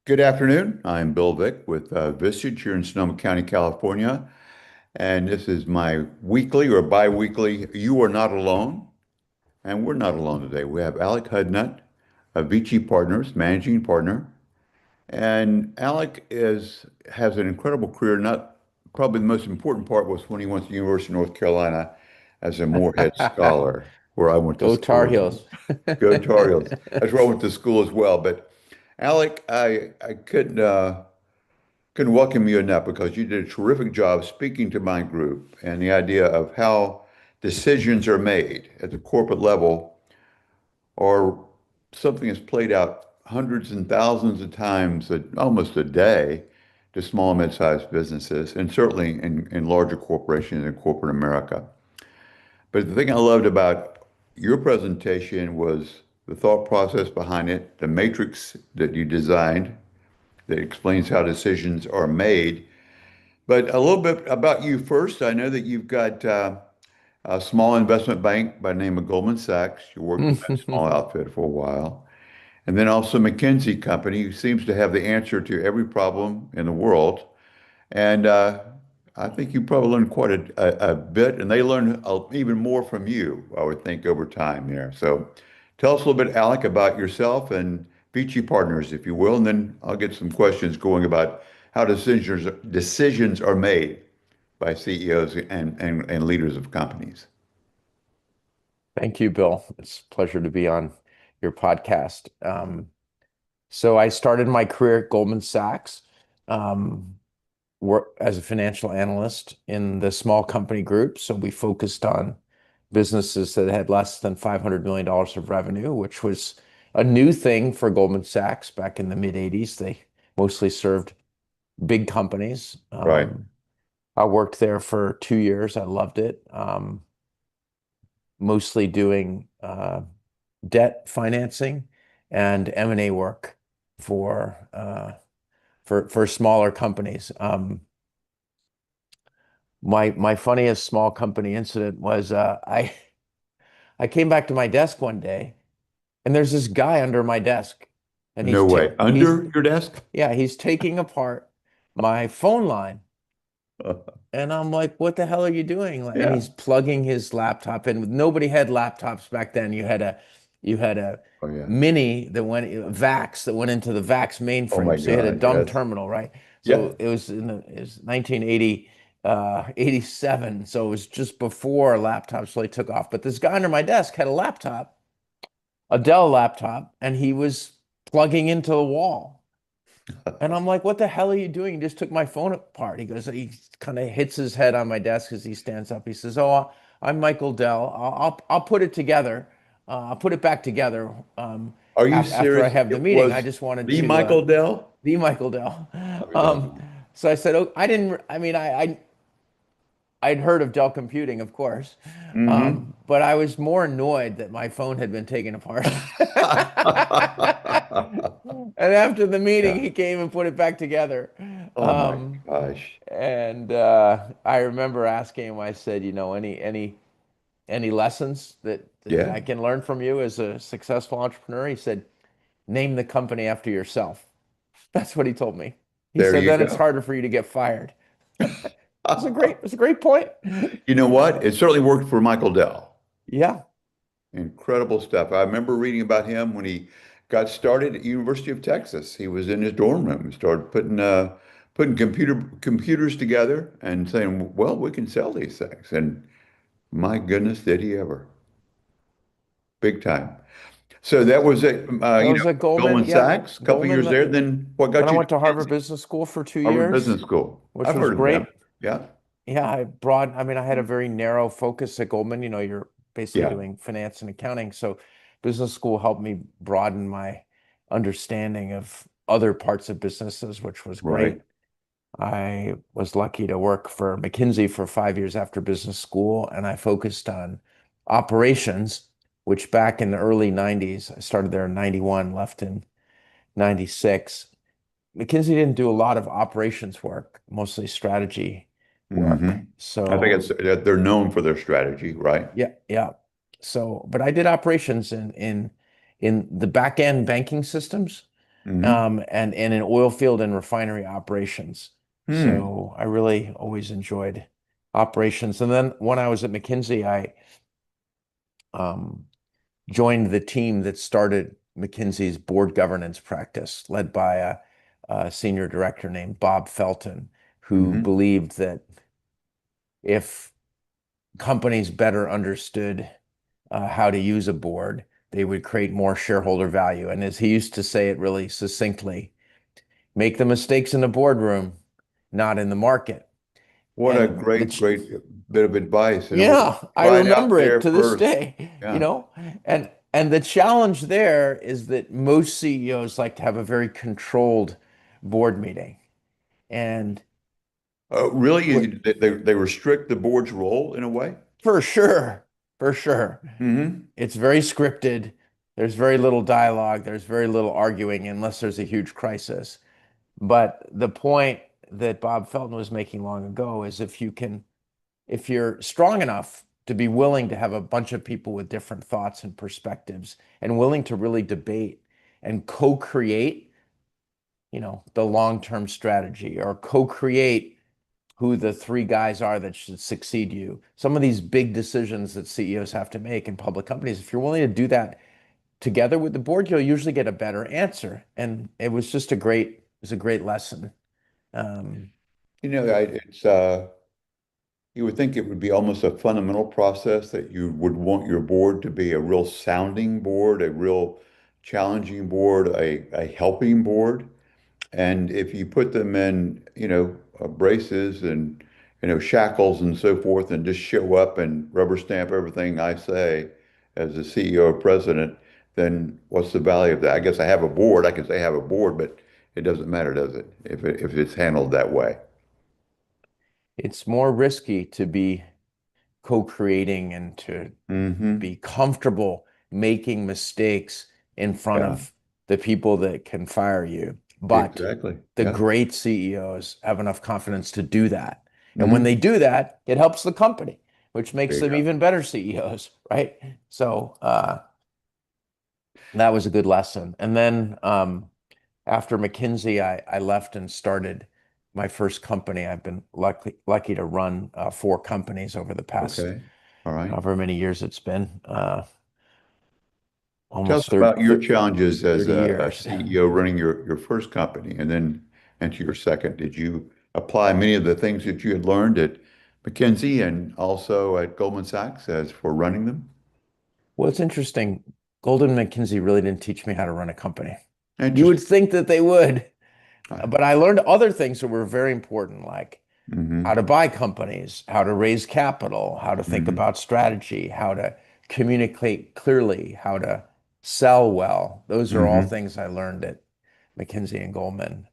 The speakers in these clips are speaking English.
Good afternoon. I'm Bill Vick with Vici here in Sonoma County, California. And this is my weekly or bi-weekly You Are Not Alone. And we're not alone today. We have Alec Hudnut of Vici Partners, managing partner. And Alec has an incredible career. Not probably the most important part was when he went to the University of North Carolina as a Morehead scholar, where I went to Go Tar school as Heels. well. Go Tar Heels. That's where I went to school as well. But Alec, I couldn't welcome you enough because you did a terrific job speaking to my group and the idea of how decisions are made at the corporate level or something that's played out hundreds and thousands of times, almost a day, to small and mid-sized businesses, and certainly in larger corporations in corporate America. But the thing I loved about your presentation was the thought process behind it, the matrix that you designed that explains how decisions are made. But a little bit about you first. I know that you've got a small investment bank by the name of Goldman Sachs. You worked in that small outfit for a while. And then also McKinsey Company, who seems to have the answer to every problem in the world. And I think you probably learned quite a bit, and they learn even more from you, I would think, over time there. So tell us a little bit, Alec, about yourself and Vici Partners, if you will, and then I'll get some questions going about how decisions are made by CEOs and leaders of companies. Thank you, Bill. It's a pleasure to be on your podcast. So I started my career at Goldman Sachs, work as a financial analyst in the small company group. So we focused on businesses that had less than $500 million of revenue, which was a new thing for Goldman Sachs back in the mid 80s. They mostly served big companies. Right. I worked there for 2 years. I loved it. Mostly doing debt financing and M&A work for smaller companies. My funniest small company incident was I came back to my desk one day and there's this guy under my desk and No way. Under your desk? he's taking apart my phone line. And I'm like, what the hell are you doing? And Yeah. he's plugging his laptop in. Nobody had laptops back then. You had a Oh, yeah. mini that went VAX that went into the VAX Oh, my mainframe. So you had a God. dumb Yes. terminal, right? Yeah. So it was 1980, 87. So it was just before laptops really took off. But this guy under my desk had a laptop, a Dell laptop, and he was plugging into the wall. And I'm like, what the hell are you doing? He just took my phone apart. He kind of hits his head on my desk as he stands up. He says, "Oh, I'm Michael Dell. I'll put it together. I'll put it back together Are you after I serious? have the It meeting. I was just wanted the to Michael Dell? the Michael Dell." I mean, Um, so I said, "Oh, I didn't. I mean, I'd heard of Dell Computing, of course, mm-hmm. but I was more annoyed that my phone had been taken apart." And after the meeting, Yeah. he came and put it back together. Oh my Um, gosh. and I remember asking him, I said, any lessons that Yeah. I can learn from you as a successful entrepreneur? He said, name the company after yourself. That's what he told me. He There said, you then it's go. harder for you to get fired. It's a great point. You know what? It certainly worked for Michael Dell. Yeah. Incredible stuff. I remember reading about him when he got started at University of Texas. He was in his dorm room and started putting computers together and saying, "Well, we can sell these things." And my goodness, did he ever? Big time. So that was it. That was at Goldman. Goldman Yeah. Sachs, a couple of Goldman. years there. Then what Then got I you to went to Harvard McKinsey? Business School for two Harvard years, Business School. which I've was heard of them. great. Yeah. Yeah, I mean, I had a very narrow focus at Goldman. You're basically Yeah. doing finance and accounting. So business school helped me broaden my understanding of other parts of businesses, which was Right. great. I was lucky to work for McKinsey for 5 years after business school, and I focused on operations, which back in the early 90s, I started there in 91, left in 96. McKinsey didn't do a lot of operations work, mostly strategy work. hmm I think So they're known for their strategy, right? yeah, yeah. So, but I did operations in the back end banking systems. Hmm. and in oil field and refinery operations. Hmm. So I really always enjoyed operations. And then when I was at McKinsey, I um, joined the team that started McKinsey's board governance practice, led by a senior director named Bob Felton, who Hmm. believed that if companies better understood how to use a board, they would create more shareholder value. And as he used to say it really succinctly, make the mistakes in the boardroom, not in the market. What a And great, great bit of advice. And it was yeah, I try it out remember it there to this first. day, Yeah. and the challenge there is that most CEOs like to have a very controlled board meeting. And Really, what they restrict the board's role in a way? for sure, for sure, Hmm. it's very scripted. There's very little dialogue, there's very little arguing unless there's a huge crisis. But the point that Bob Felton was making long ago is if you're strong enough to be willing to have a bunch of people with different thoughts and perspectives and willing to really debate and co-create, the long-term strategy or co-create who the three guys are that should succeed you. Some of these big decisions that CEOs have to make in public companies, if you're willing to do that together with the board, you'll usually get a better answer. And it was a great lesson. Um, It's you would think it would be almost a fundamental process that you would want your board to be a real sounding board, a real challenging board, a helping board. And if you put them in, braces and, shackles and so forth, and just show up and rubber stamp everything I say as the CEO or president, then what's the value of that? I guess I have a board. I can say I have a board, but it doesn't matter, does it? If it's handled that way. it's more risky to be co-creating and to Hmm. be comfortable making mistakes in front Yeah, of the people that can fire you. But exactly. the Yeah. great CEOs have enough confidence to do that. And when they Hmm. do that, it helps the company, which There makes you them go. even better CEOs, right? So that was a good lesson. And then after McKinsey, I left and started my first company. I've been lucky to run four companies over the past Okay. All right. however many years it's been, Tell us almost about your challenges as 30 a years. CEO running your first company and then into your second. Did you apply many of the things that you had learned at McKinsey and also at Goldman Sachs as for running them? Well, it's interesting. Golden McKinsey really didn't teach me how to run a company. You would Interesting. think that they would, Right. but I learned other things that were very important, like how Hmm. to buy companies, how to raise capital, how to think Hmm. about strategy, how to communicate clearly, how to sell well. Those are all Hmm. things I learned at McKinsey and Goldman.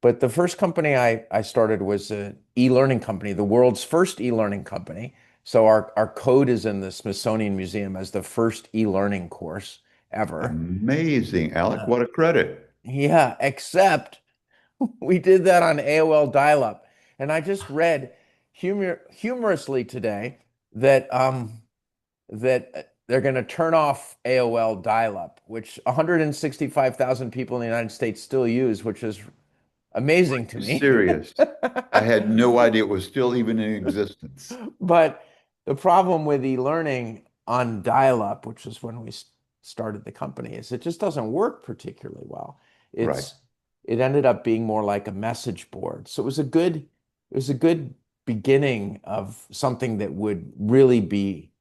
But the first company I started was an e-learning company, the world's first e-learning company. So our code is in the Smithsonian Museum as the first e-learning course ever. Amazing, Alec. Uh, What a credit. yeah, except we did that on AOL dial-up. And I just read humorously today that they're going to turn off AOL dial-up, which 165,000 people in the United States still use, which is amazing to You're me. serious. I had no idea it was still even in existence. But the problem with e-learning on dial-up, which is when we started the company, is it just doesn't work particularly well. Right. It ended up being more like a message board. So it was a good beginning of something that would really be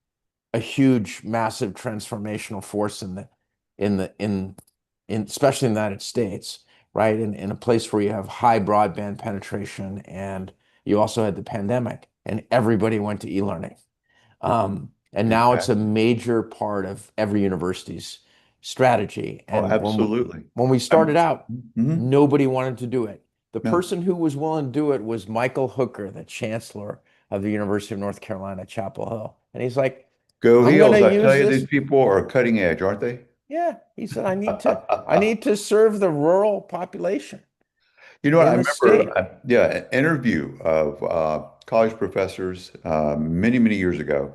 a huge, massive transformational force in the in especially in the United States, right? In a place where you have high broadband penetration and you also had the pandemic and everybody went to e-learning. And now it's a Fantastic. major part of every university's strategy. Oh, And absolutely. when we started I'm, out, mhm. nobody wanted to do it. The No. person who was willing to do it was Michael Hooker, the chancellor of the University of North Carolina, Chapel Hill. And he's like, Go I'm going Heels. to I tell use you, these this. people are cutting edge, aren't they? Yeah, he said, I need to serve the rural population You know what? I in the remember, state. yeah, an interview of college professors many, many years ago.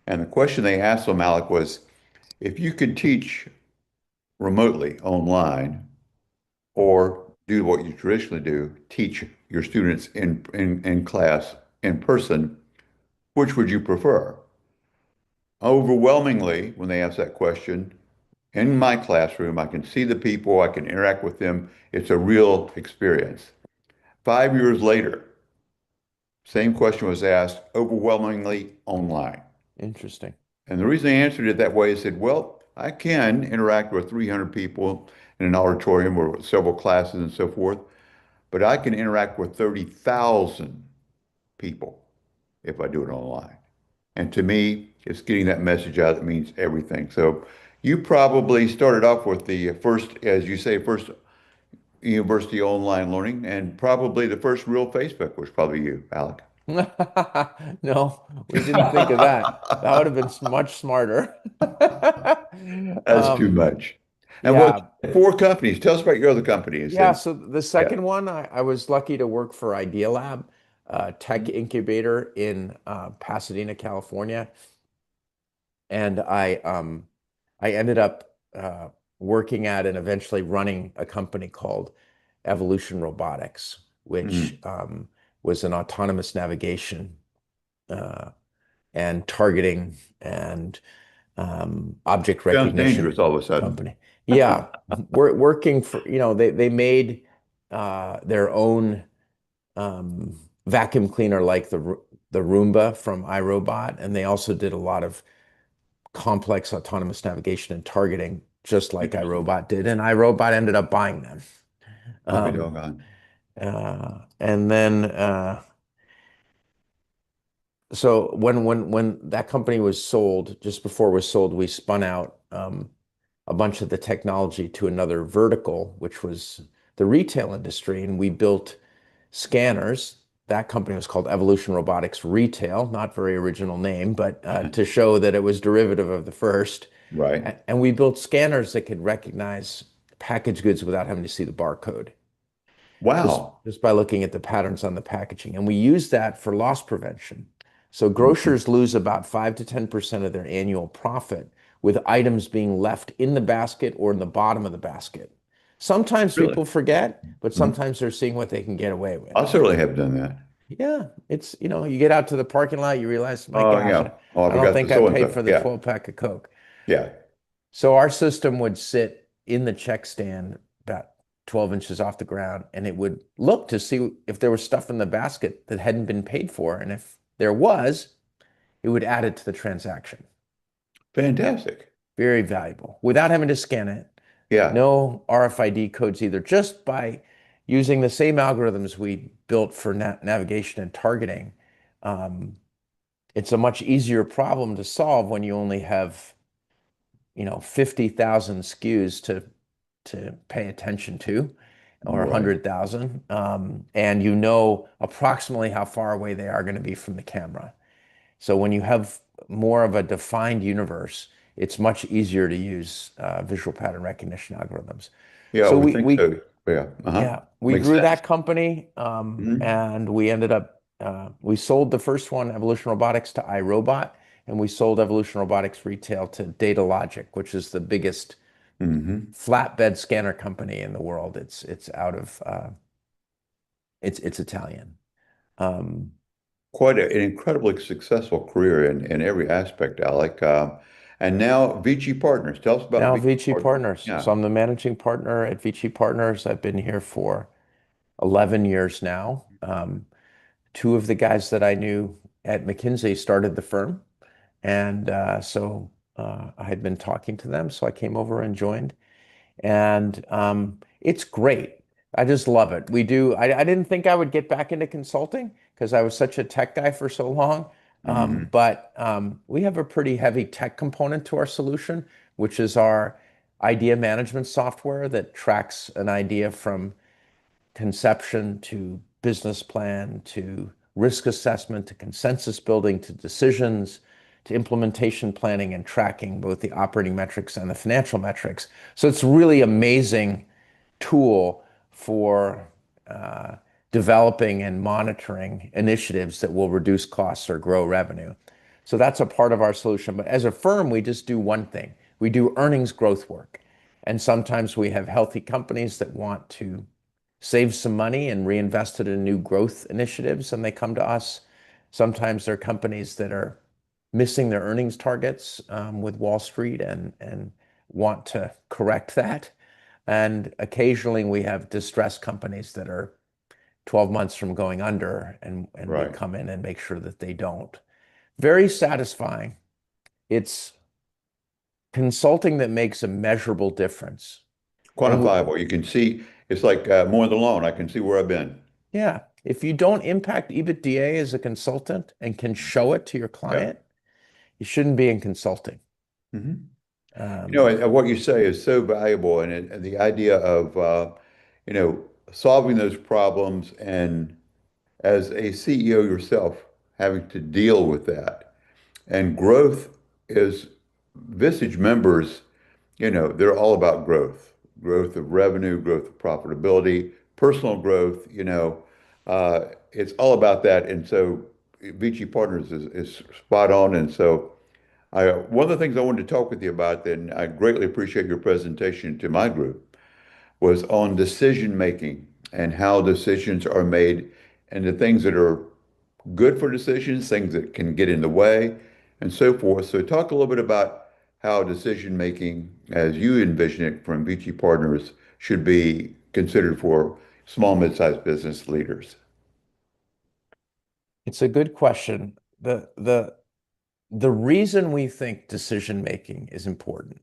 And the question they asked them, Alec, was if you could teach remotely online or do what you traditionally do, teach your students in class in person, which would you prefer? Overwhelmingly, when they ask that question, in my classroom, I can see the people, I can interact with them. It's a real experience. 5 years later, same question was asked, overwhelmingly online. Interesting. And the reason I answered it that way is said, well, I can interact with 300 people in an auditorium or several classes and so forth, but I can interact with 30,000 people if I do it online. And to me, it's getting that message out that means everything. So you probably started off with the first, as you say, first university online learning, and probably the first real Facebook was probably you, Alec. No, we didn't think of that. That would have been much smarter. That's too much. And what Yeah, four companies? Tell us about your other companies. yeah. And So the yeah. second one, I was lucky to work for Idea Lab, tech incubator in Pasadena, California, and I ended up working at and eventually running a company called Evolution Robotics, which Mhm. was an autonomous navigation uh, and targeting and object Sounds dangerous recognition all of a sudden. company. Yeah, we're working for, they made their own vacuum cleaner like the Roomba from iRobot, and they also did a lot of complex autonomous navigation and targeting, just like Interesting. iRobot did, and iRobot ended up buying them. I'll be Um, doggone. and then so when that company was sold, just before it was sold, we spun out a bunch of the technology to another vertical, which was the retail industry, and we built scanners. That company was called Evolution Robotics Retail, not very original name, but to show that it was derivative of the first. Right. And we built scanners that could recognize packaged goods without having to see the barcode, just Wow. just by looking at the patterns on the packaging. And we use that for loss prevention. So Mhm. grocers lose about 5 to 10% of their annual profit with items being left in the basket or in the bottom of the basket. Sometimes Really? people forget, but Mhm. sometimes they're seeing what they can get away with. I certainly have done that. Yeah, you get out to the parking lot, you realize, my Oh, gosh, yeah. Oh, I I don't forgot the think I paid so-and-so. for the Yeah. 12 pack of Coke. Yeah. So our system would sit in the check stand about 12 inches off the ground, and it would look to see if there was stuff in the basket that hadn't been paid for. And if there was, it would add it to the transaction. Fantastic. Very valuable without having to scan it. Yeah. No RFID codes either, just by using the same algorithms we built for navigation and targeting. Um, it's a much easier problem to solve when you only have 50,000 SKUs to pay attention to, or Right. 100,000, and you know approximately how far away they are going to be from the camera. So when you have more of a defined universe, it's much easier to use visual pattern recognition algorithms. Yeah, I So would we think we so. Yeah. Uh-huh. yeah, we Makes grew sense. that company, Mhm. and we ended up we sold the first one, Evolution Robotics, to iRobot, and we sold Evolution Robotics Retail to Data Logic, which is the biggest Hmm. flatbed scanner company in the world. It's Italian. Um, Quite an incredibly successful career in every aspect, Alec. And now Vici Partners. Tell us about Now Vici Vici Partners. Partners. Yeah. So I'm the managing partner at Vici Partners. I've been here for 11 years now. Two of the guys that I knew at McKinsey started the firm. And I had been talking to them, so I came over and joined. And it's great. I just love it. I didn't think I would get back into consulting because I was such a tech guy for so long. Hmm. But we have a pretty heavy tech component to our solution, which is our idea management software that tracks an idea from conception to business plan to risk assessment to consensus building to decisions to implementation planning and tracking both the operating metrics and the financial metrics. So it's really amazing tool for developing and monitoring initiatives that will reduce costs or grow revenue. So that's a part of our solution. But as a firm, we just do one thing. We do earnings growth work. And sometimes we have healthy companies that want to save some money and reinvest it in new growth initiatives, and they come to us. Sometimes they're companies that are missing their earnings targets with Wall Street and want to correct that. And occasionally we have distressed companies that are 12 months from going under, and we Right. come in and make sure that they don't. Very satisfying. It's consulting that makes a measurable difference. And Quantifiable. You can see it's like mowing the lawn. I can see where I've been. yeah, if you don't impact EBITDA as a consultant and can show it to your Yeah. client, you shouldn't be in consulting. Hmm. Um, And what you say is so valuable, and the idea of solving those problems, and as a CEO yourself, having to deal with that. And growth is Visage members, they're all about growth of revenue, growth of profitability, personal growth, it's all about that. And so Vici Partners is spot on. And so one of the things I wanted to talk with you about, and I greatly appreciate your presentation to my group, was on decision making and how decisions are made and the things that are good for decisions, things that can get in the way, and so forth. So talk a little bit about how decision making, as you envision it from Vici Partners, should be considered for small, mid-sized business leaders. it's a good question. The reason we think decision making is important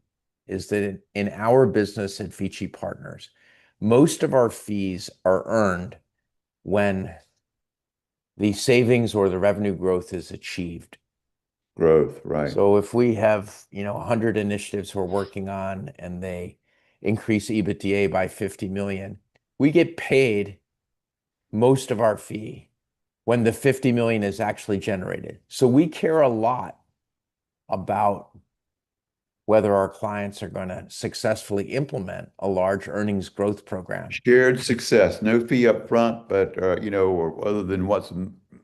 is that in our business at Vici Partners, most of our fees are earned when the savings or the revenue growth is achieved. Growth, right. So if we have, 100 initiatives we're working on and they increase EBITDA by 50 million, we get paid most of our fee when the 50 million is actually generated. So we care a lot about whether our clients are going to successfully implement a large earnings growth program. Shared success, no fee up front, but or other than what's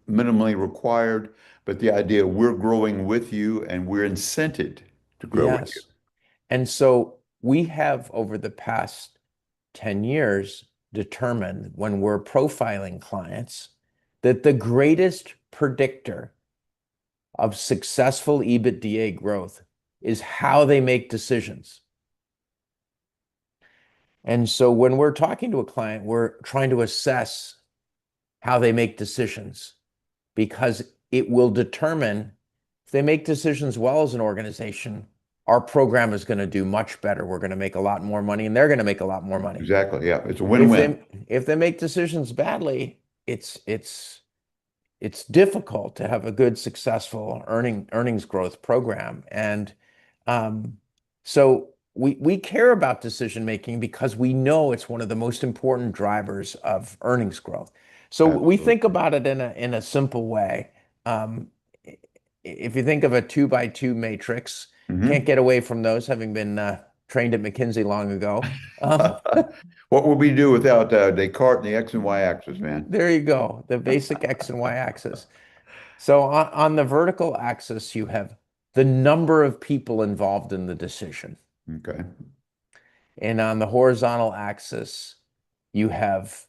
minimally required, but the idea we're growing with you and we're incented to grow with you. Yes. And so we have over the past 10 years determined when we're profiling clients that the greatest predictor of successful EBITDA growth is how they make decisions. And so when we're talking to a client, we're trying to assess how they make decisions because it will determine if they make decisions well as an organization, our program is going to do much better. We're going to make a lot more money and they're going to make a lot more money. Exactly. Yeah. It's a If win-win. they make decisions badly, it's difficult to have a good, successful earnings growth program. And so we care about decision making because we know it's one of the most important drivers of earnings growth. So we think Absolutely. about it in a simple way. Um, if you think of a 2 by 2 matrix, can't Hmm. get away from those, having been trained at McKinsey long ago. What would we do without Descartes and the X and Y axis, man? There you go, the basic X and Y axis. So on the vertical axis, you have the number of people involved in the decision. Okay. And on the horizontal axis, you have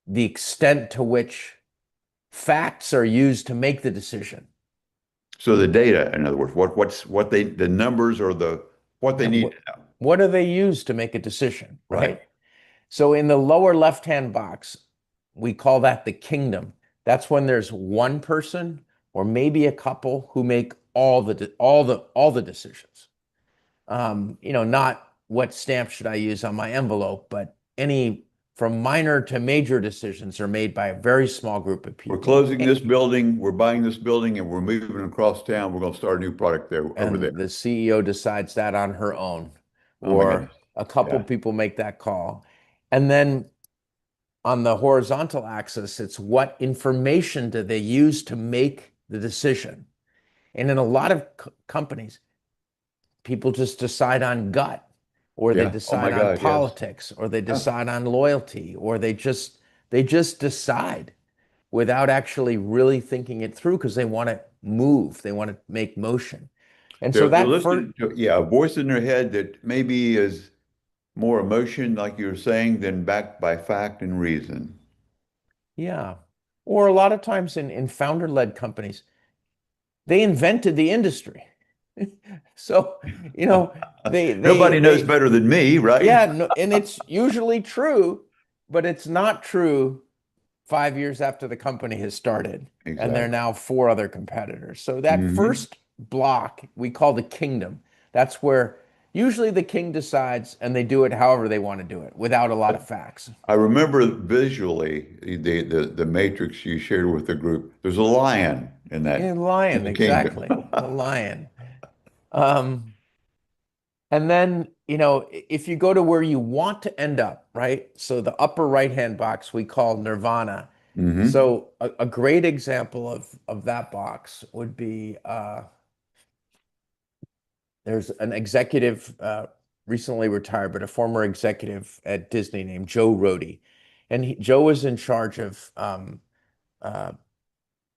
the extent to which facts are used to make the decision. So the data, in other words, the numbers or what they Yeah, need to know. what do they use to make a decision, Right. right? So in the lower left-hand box, we call that the kingdom. That's when there's one person or maybe a couple who make all the decisions. Not what stamp should I use on my envelope, but any from minor to major decisions are made by a very small group of We're people. closing this building, we're buying this building, and we're moving across town. We're going to start a new product there over there. And the CEO decides that on her own, Oh my or goodness. a couple Yeah. people make that call. And then on the horizontal axis, it's what information do they use to make the decision? And in a lot of companies, people just decide on gut, or they Yeah. Oh my decide on God. Yes. politics, or they Yeah. decide on loyalty, or they just decide without actually really thinking it through because they want to move, they want to make motion. And so They're that first, listening to, yeah, a voice in their head that maybe is more emotion, like you were saying, than backed by fact and reason. Yeah. Or a lot of times in founder-led companies, they invented the industry. So, you know, Nobody knows they better than me, right? yeah, no, and it's usually true, but it's not true 5 years after the company has started, and there are Exactly. now four other competitors. So that Hmm. first block we call the kingdom. That's where usually the king decides, and they do it however they want to do it without a lot of facts. I remember visually the matrix you shared with the group. There's a lion in Yeah, that in lion, the kingdom. exactly. The lion. Um, and then, if you go to where you want to end up, right? So the upper right-hand box we call nirvana. Hmm. So a great example of that box would be there's an executive recently retired, but a former executive at Disney named Joe Rohde. And Joe was in charge of uh,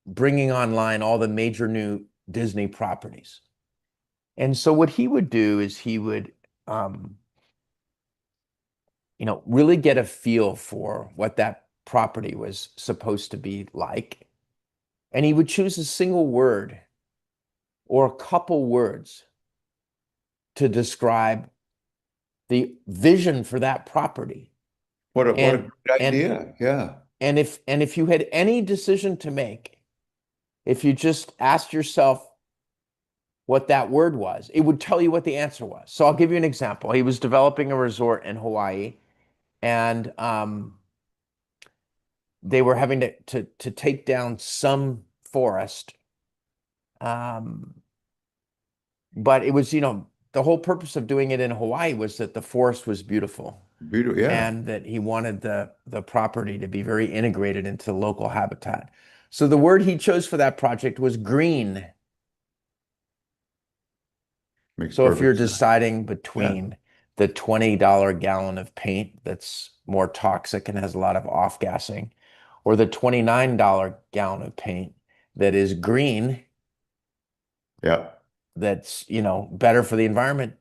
bringing online all the major new Disney properties. And so what he would do is he would um, really get a feel for what that property was supposed to be like. And he would choose a single word or a couple words to describe the vision for that property. What a And great and idea. Yeah. and if you had any decision to make, if you just asked yourself what that word was, it would tell you what the answer was. So I'll give you an example. He was developing a resort in Hawaii, and they were having to take down some forest. Um, but it was, the whole purpose of doing it in Hawaii was that the forest was beautiful Beautiful. Yeah. and that he wanted the property to be very integrated into the local habitat. So the word he chose for that project was green. Makes So if you're perfect sense. deciding Yeah. between the $20 gallon of paint that's more toxic and has a lot of off-gassing, or the $29 gallon of paint that is green, Yeah. that's, better for the environment.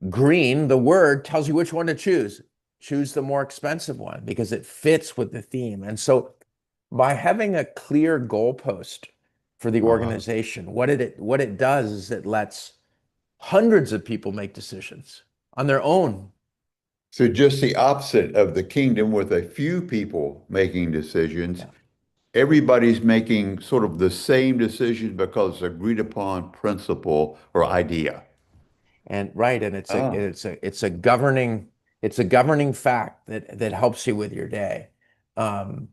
Green, the word tells you which one to choose. Choose the more expensive one because it fits with the theme. And so by having a clear goalpost for the Uh-huh. organization, what it does is it lets hundreds of people make decisions on their own. So just the opposite of the kingdom with a few people making decisions. Yeah. Everybody's making sort of the same decisions because it's agreed upon principle or idea. And right, and it's a Ah, it's a governing fact that helps you with your day. Um,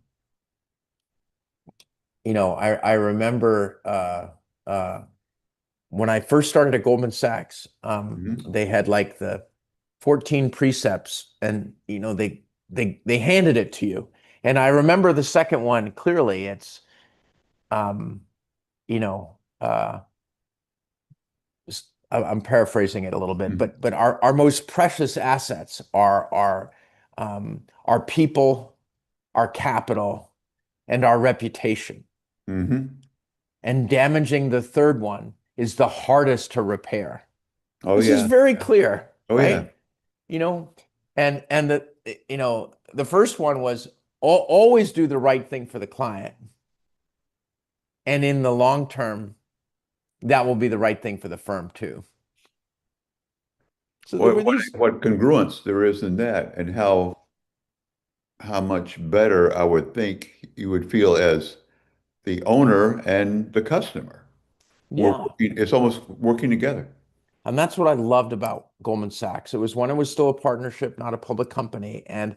I remember when I first started at Goldman Sachs, mhm, they had like the 14 precepts, and they handed it to you. And I remember the second one clearly. It's um, you know, I'm paraphrasing it a little bit, mhm, but our most precious assets are our people, our capital, and our reputation. mhm. And damaging the third one is the hardest to repair. Oh This is yeah. very clear, Oh yeah. right? You know, and the first one was always do the right thing for the client, and in the long term, that will be the right thing for the firm too. So there What were what these, what congruence there is in that, and how much better I would think you would feel as the owner and the customer. We're yeah. working, it's almost working together. And that's what I loved about Goldman Sachs. It was when it was still a partnership, not a public company. And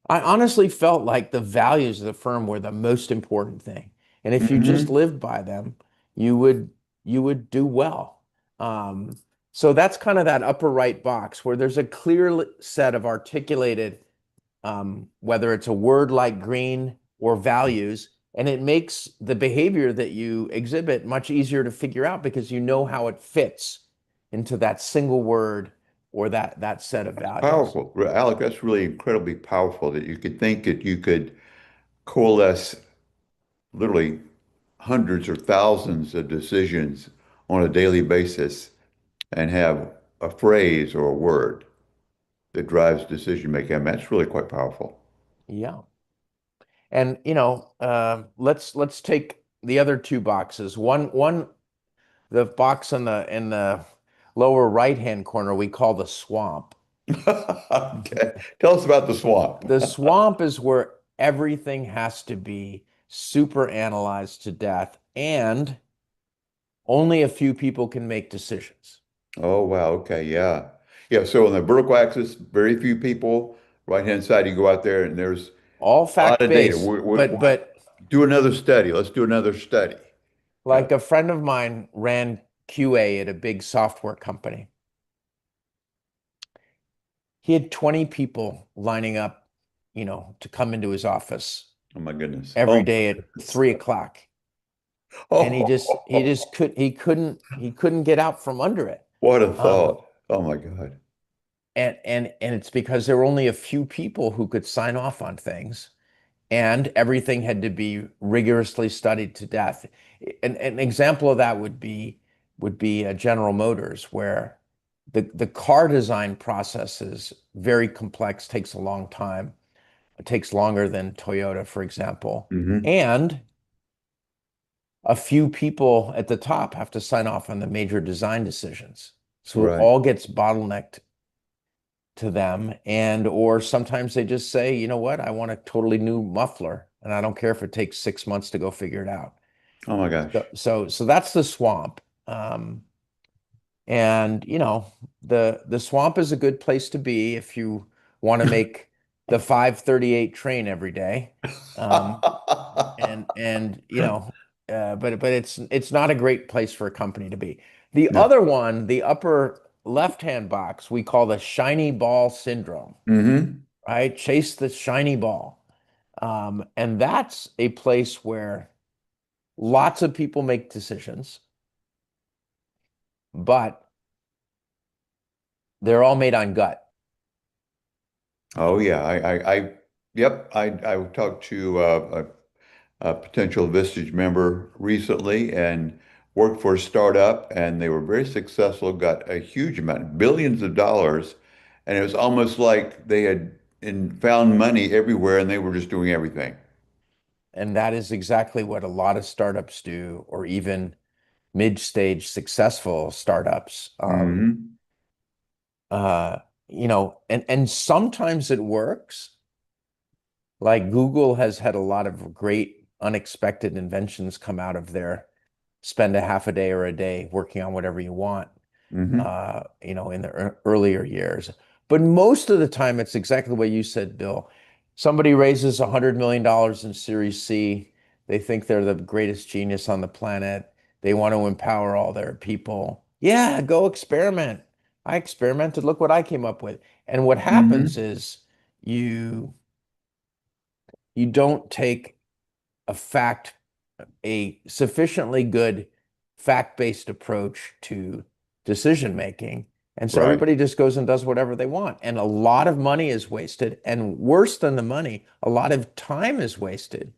I honestly felt like the values of the firm were the most important thing. And if you just Hmm. lived by them, you would you would do well. Um, so that's kind of that upper right box where there's a clear set of articulated, whether it's a word like green or values, and it makes the behavior that you exhibit much easier to figure out because you know how it fits into that single word or that set of values. Powerful. Alec, that's really incredibly powerful that you could think that you could coalesce literally hundreds or thousands of decisions on a daily basis and have a phrase or a word. that drives decision making. I mean, that's really quite powerful. Yeah. And let's take the other two boxes. One the box in the lower right-hand corner we call the swamp. Okay. Tell us about the swamp. The swamp is where everything has to be super analyzed to death, and only a few people can make decisions. Oh, wow. Okay. Yeah. Yeah. So on the vertical axis, very few people. Right hand side, you go out there and there's All a lot of data. fact-based, but Do another study. Let's do another study. Yeah. like a friend of mine ran QA at a big software company. He had 20 people lining up, to come into his office Oh my goodness. every Oh day my at goodness. 3 o'clock. And he couldn't get out from under it. What a Um, thought. Oh my God. and it's because there were only a few people who could sign off on things, and everything had to be rigorously studied to death. An example of that would be General Motors, where the car design process is very complex, takes a long time. It takes longer than Toyota, for example. Hmm. And a few people at the top have to sign off on the major design decisions. So it Right. all gets bottlenecked to them. And or sometimes they just say, you know what, I want a totally new muffler, and I don't care if it takes 6 months to go figure it out. Oh my gosh. So that's the swamp. And the swamp is a good place to be if you want to make the 5:38 train every day. Um, and but it's not a great place for a company to be. The No. other one, the upper left-hand box, we call the shiny ball syndrome, Hmm. right? Chase the shiny ball. And that's a place where lots of people make decisions, but they're all made on gut. Oh yeah. Yep. I talked to a potential Vistage member recently and worked for a startup, and they were very successful, got a huge amount, billions of dollars, and it was almost like they had found money everywhere and they were just doing everything. And that is exactly what a lot of startups do, or even mid-stage successful startups. Hmm. Uh, and sometimes it works. Like Google has had a lot of great unexpected inventions come out of there. Spend a half a day or a day working on whatever you want, Hmm. in the earlier years. But most of the time, it's exactly what you said, Bill. Somebody raises $100 million in Series C. They think they're the greatest genius on the planet. They want to empower all their people. Yeah, go experiment. I experimented. Look what I came up with. And what happens Hmm. is you you don't take a fact, a sufficiently good fact-based approach to decision making. And so Right. everybody just goes and does whatever they want. And a lot of money is wasted. And worse than the money, a lot of time is wasted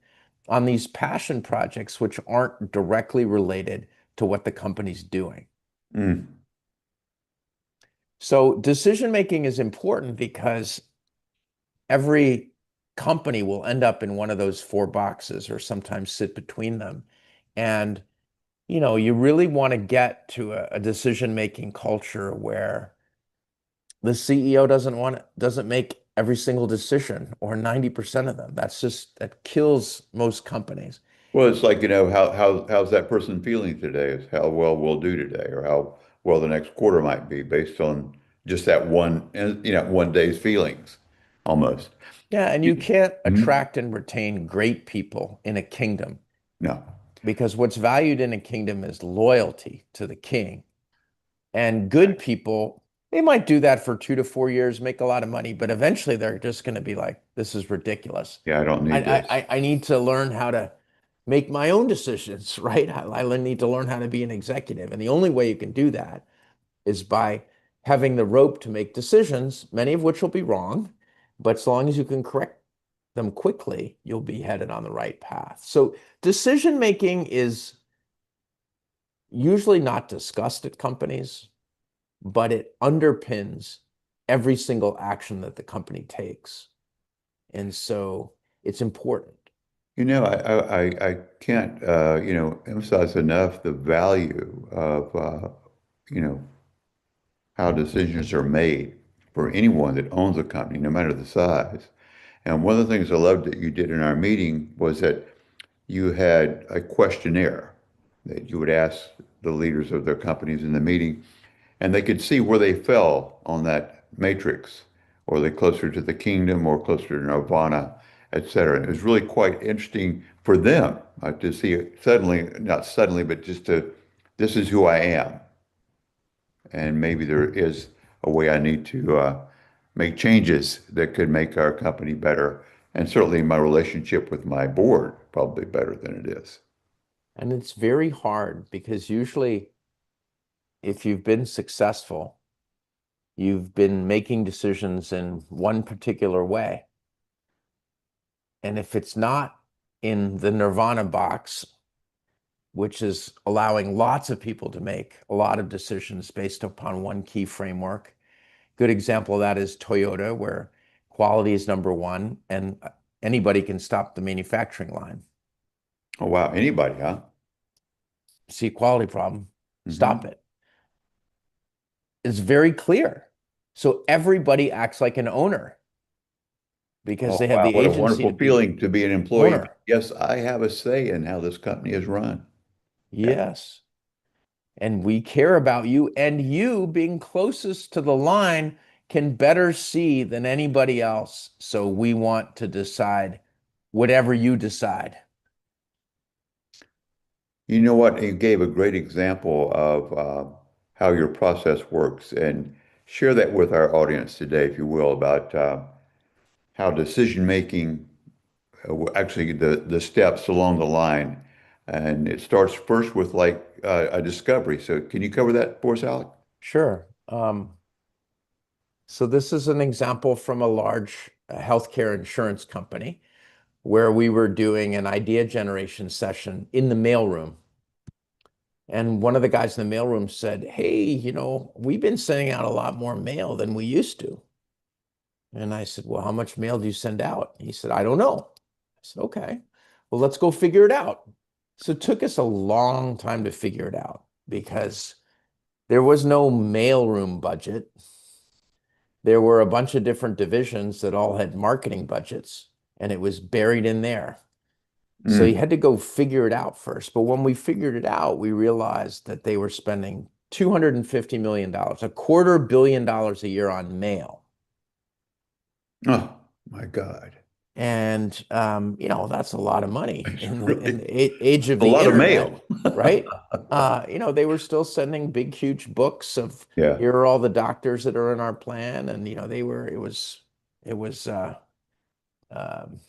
on these passion projects, which aren't directly related to what the company's doing. Mm. So decision making is important because every company will end up in one of those four boxes or sometimes sit between them. And you really want to get to a decision-making culture where the CEO doesn't make every single decision or 90% of them. That kills most companies. Well, it's like, how's that person feeling today is how well we'll do today, or how well the next quarter might be based on just that one day's feelings almost. Yeah, and you You- can't Mhm. attract and retain great people in a kingdom, No. because what's valued in a kingdom is loyalty to the king. And good people, they might do that for 2 to 4 years, make a lot of money, but eventually they're just going to be like, this is ridiculous. Yeah, I don't I, need I, this. I need to learn how to make my own decisions, right? I need to learn how to be an executive. And the only way you can do that is by having the rope to make decisions, many of which will be wrong, but as long as you can correct them quickly, you'll be headed on the right path. So decision making is usually not discussed at companies, but it underpins every single action that the company takes. And so it's important. I can't, emphasize enough the value of, you know, how decisions are made for anyone that owns a company, no matter the size. And one of the things I loved that you did in our meeting was that you had a questionnaire that you would ask the leaders of their companies in the meeting, and they could see where they fell on that matrix. Or they closer to the kingdom or closer to nirvana, et cetera. It was really quite interesting for them to see it suddenly, not suddenly, but just to, this is who I am. And maybe there is a way I need to make changes that could make our company better. And certainly my relationship with my board probably better than it is. And it's very hard because usually if you've been successful, you've been making decisions in one particular way. And if it's not in the nirvana box, which is allowing lots of people to make a lot of decisions based upon one key framework. Good example of that is Toyota, where quality is number one and anybody can stop the manufacturing line. Oh, wow. Anybody, huh? See a quality problem, stop Hmm. it. It's very clear. So everybody acts like an owner because Oh, they have wow. the What a agency to wonderful be the feeling to be an employee. owner. Yes, I have a say in how this company is run. Yeah. Yes. And we care about you, and you being closest to the line can better see than anybody else. So we want to decide whatever you decide. You know what? You gave a great example of how your process works, and share that with our audience today, if you will, about how decision making, actually the steps along the line, and it starts first with like a discovery. So, can you cover that for us, Alec? Sure. So this is an example from a large healthcare insurance company where we were doing an idea generation session in the mailroom. And one of the guys in the mailroom said, "Hey, we've been sending out a lot more mail than we used to." And I said, "Well, how much mail do you send out?" He said, "I don't know." I said, "Okay, well, let's go figure it out." So it took us a long time to figure it out because there was no mailroom budget. There were a bunch of different divisions that all had marketing budgets, and it was buried in there. So you Mm. had to go figure it out first. But when we figured it out, we realized that they were spending $250 million, $250 million a year on mail. Oh, my God. And that's a lot of money It's in really the age of a the lot of internet, mail. right? They were still sending big, huge books of Yeah. here are all the doctors that are in our plan, and it was um,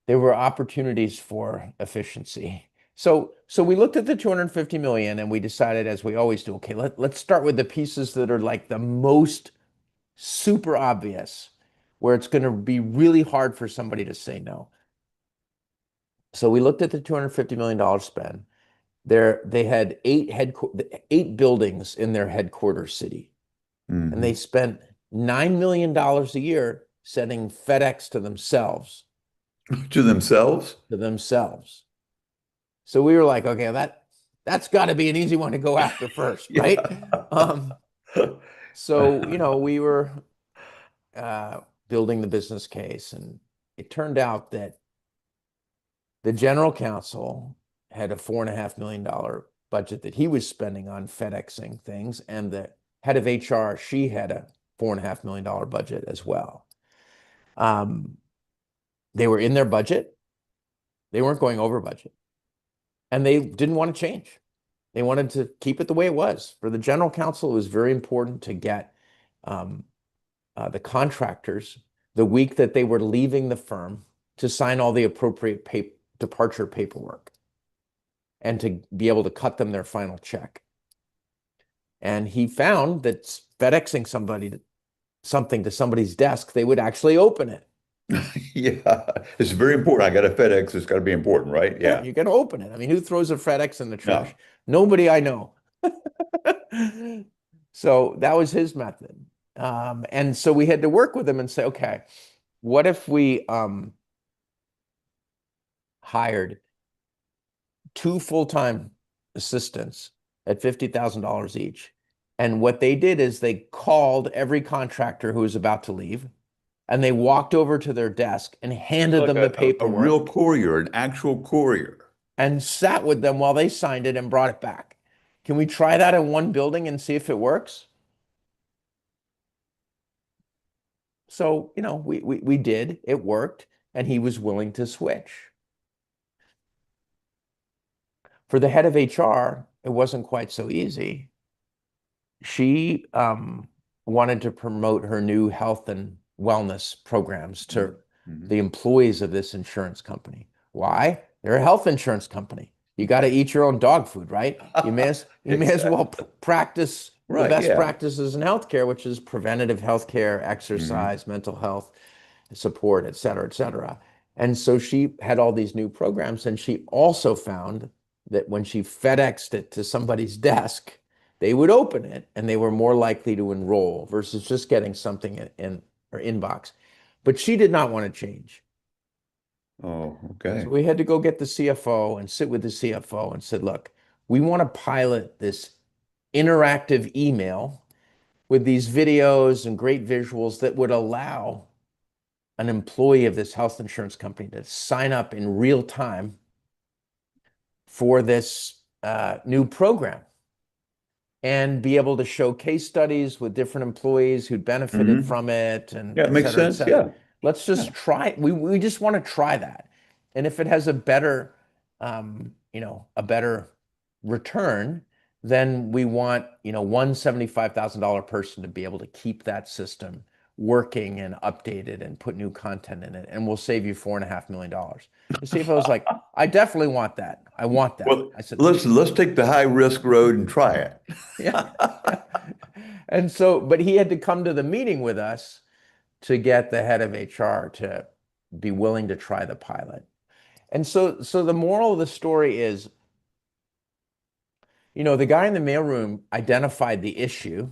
there were opportunities for efficiency. So we looked at the 250 million and we decided, as we always do, okay, let's start with the pieces that are like the most super obvious, where it's going to be really hard for somebody to say no. So we looked at the $250 million spend. They had eight buildings in their headquarters city, and they Hmm. spent $9 million a year sending FedEx To themselves? to themselves. So we were like, okay, that's got to be an easy one to go after first, right? Yeah. Um, so we were building the business case, and it turned out that the general counsel had a $4.5 million budget that he was spending on FedExing things, and the head of HR, she had a $4.5 million budget as well. They were in their budget. They weren't going over budget, and they didn't want to change. They wanted to keep it the way it was. For the general counsel, it was very important to get um, the contractors the week that they were leaving the firm to sign all the appropriate departure paperwork and to be able to cut them their final check. And he found that FedExing something to somebody's desk, they would actually open it. Yeah. It's very important. I got a FedEx. It's got to be important, right? Yeah, Yeah. you're going to open it. I mean, who throws a FedEx in the trash? No. Nobody I know. So that was his method. And so we had to work with him and say, okay, what if we hired two full-time assistants at $50,000 each? And what they did is they called every contractor who was about to leave, and they walked over to their desk and handed Like them the a real paperwork courier, an actual courier. and sat with them while they signed it and brought it back. Can we try that in one building and see if it works? So, we did, it worked, and he was willing to switch. For the head of HR, it wasn't quite so easy. She wanted to promote her new health and wellness programs to Mhm. the employees of this insurance company. Why? They're a health insurance company. You got to eat your own dog food, right? You may as well Exactly. practice the Right. best Yeah. practices in healthcare, which is preventative healthcare, Hmm. exercise, mental health support, et cetera, et cetera. And so she had all these new programs, and she also found that when she FedExed it to somebody's desk, they would open it and they were more likely to enroll versus just getting something in her inbox. But she did not want to change. Oh, So okay. we had to go get the CFO and sit with the CFO and said, look, we want to pilot this interactive email with these videos and great visuals that would allow an employee of this health insurance company to sign up in real time for this new program and be able to show case studies with different employees who'd benefited Hmm. from it and Yeah, it et makes cetera, et sense. cetera. Yeah. Let's Yeah. just try it. We just want to try that. And if it has a better return, then we want, one $75,000 person to be able to keep that system working and updated and put new content in it. And we'll save you $4.5 million. The CFO was like, I definitely want that. I want that. Well, I said, listen, let's take the high risk road and try it. yeah. And so, but he had to come to the meeting with us to get the head of HR to be willing to try the pilot. And so the moral of the story is, the guy in the mailroom identified the issue,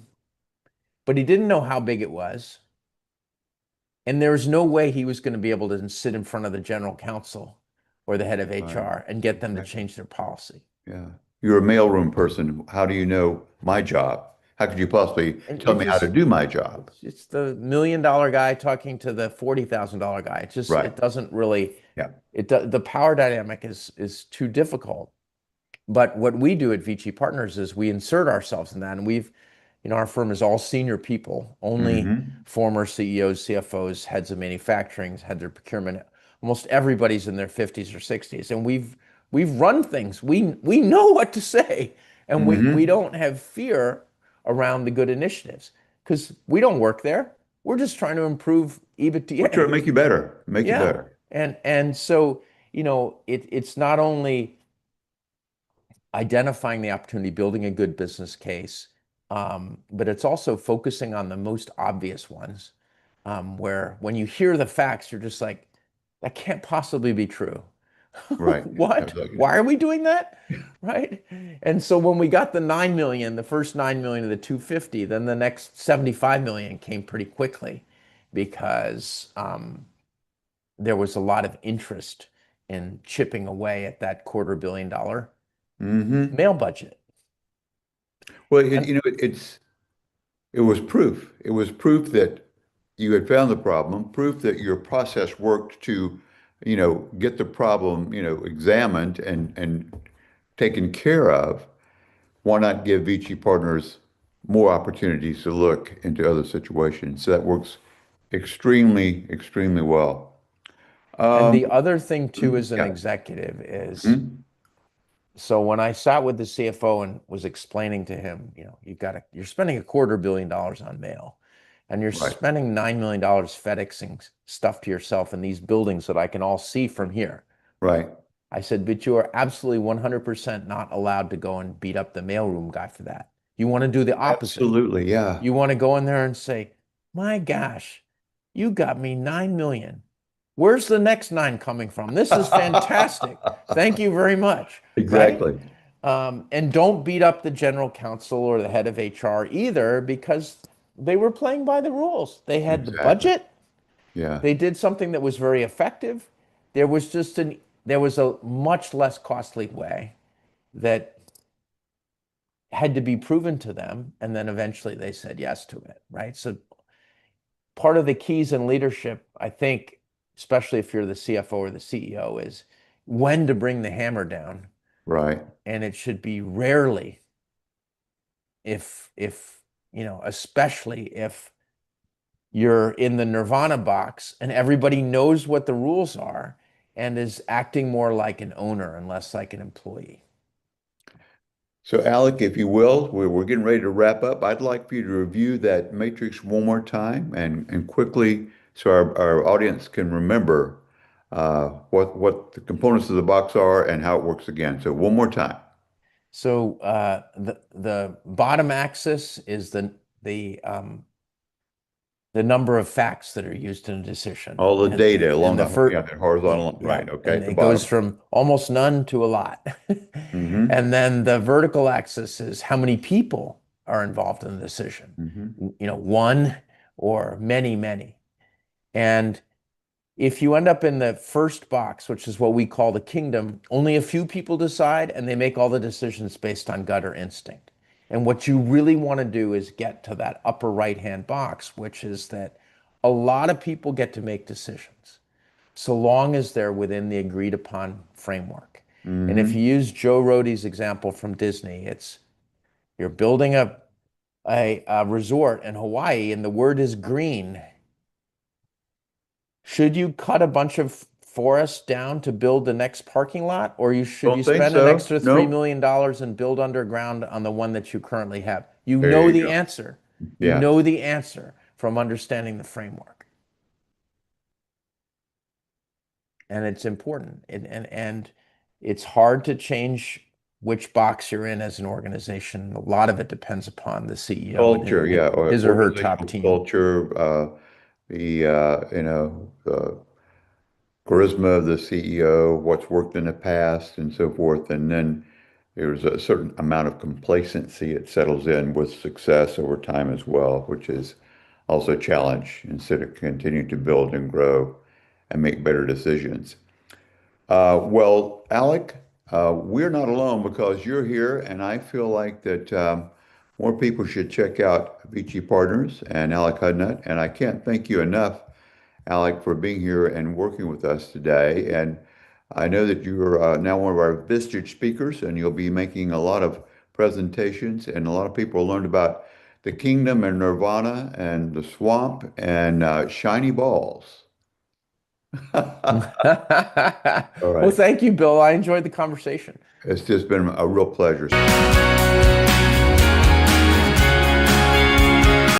but he didn't know how big it was. And there was no way he was going to be able to sit in front of the general counsel or the head of Right. HR and get them to Exactly. change their policy. Yeah. You're a mailroom person. How do you know my job? How could you possibly And tell it me how to just, do my job? it's the $1 million guy talking to the $40,000 guy. Right. It doesn't really, Yeah. the power dynamic is too difficult. But what we do at Vici Partners is we insert ourselves in that. And our firm is all senior people, only Hmm. former CEOs, CFOs, heads of manufacturing, heads of procurement. Almost everybody's in their 50s or 60s. And we've run things. We know what to say. And we Hmm. don't have fear around the good initiatives because we don't work there. We're just trying to improve We're trying to EBITDA. make you better. Make you Yeah. better. And so, it's not only identifying the opportunity, building a good business case. But it's also focusing on the most obvious ones, where when you hear the facts, you're just like, that can't possibly be true. Right. What? Absolutely. Why are we doing that? Right? And so when we got the 9 million, the first 9 million of the 250, then the next 75 million came pretty quickly because there was a lot of interest in chipping away at that $250 million Hmm. mail budget. Well, And it was proof. It was proof that you had found the problem, proof that your process worked to, get the problem, examined and taken care of. Why not give Vici Partners more opportunities to look into other situations? So that works extremely, extremely well. And Um, the other thing too, as an yeah. executive, is Mhm. so when I sat with the CFO and was explaining to him, you're spending $250 million on mail, and you're Right, spending $9 million FedExing stuff to yourself in these buildings that I can all see from here. right. I said, but you are absolutely 100% not allowed to go and beat up the mailroom guy for that. You want to do the opposite. Absolutely, yeah. You want to go in there and say, my gosh, you got me 9 million. Where's the next nine coming from? This is fantastic. Thank you very much. Right? Exactly. And don't beat up the general counsel or the head of HR either, because they were playing by the rules. They had the Exactly. budget. Yeah. They did something that was very effective. There was just an there was a much less costly way that had to be proven to them, and then eventually they said yes to it, right? So part of the keys in leadership, I think, especially if you're the CFO or the CEO, is when to bring the hammer down. Right. And it should be rarely, if especially if you're in the nirvana box and everybody knows what the rules are and is acting more like an owner and less like an employee. So, Alec, if you will, we're getting ready to wrap up. I'd like for you to review that matrix one more time and quickly so our audience can remember what the components of the box are and how it works again. So, one more time. So the bottom axis is the number of facts that are used in a decision, All the and data along and the the, first yeah, the horizontal line. yeah, Right. Okay. and At the it goes bottom. from almost none to a lot. Mm-hmm. And then the vertical axis is how many people are involved in the decision. Mm-hmm. One or many, many. And if you end up in the first box, which is what we call the kingdom, only a few people decide and they make all the decisions based on gut or instinct. And what you really want to do is get to that upper right-hand box, which is that a lot of people get to make decisions so long as they're within the agreed upon framework. And if Mm-hmm. you use Joe Rohde's example from Disney, it's you're building a resort in Hawaii and the word is green. Should you cut a bunch of forest down to build the next parking lot, or should you Don't think spend an so. extra $3 Nope. million and build underground on the one that you currently have? You There know you the go. answer. You Yeah. know the answer from understanding the framework. And it's important. And it's hard to change which box you're in as an organization. A lot of it depends upon the CEO Culture. and Yeah. Or his or her top organizational team. culture. The charisma of the CEO, what's worked in the past, and so forth. And then there's a certain amount of complacency it settles in with success over time as well, which is also a challenge instead of continuing to build and grow and make better decisions. Well, Alec, we're not alone because you're here, and I feel like that more people should check out Vici Partners and Alec Hudnut. And I can't thank you enough, Alec, for being here and working with us today. And I know that you're now one of our visited speakers, and you'll be making a lot of presentations, and a lot of people learned about the kingdom and nirvana and the swamp and shiny balls. All Well, right. thank you, Bill. I enjoyed the conversation. It's just been a real pleasure.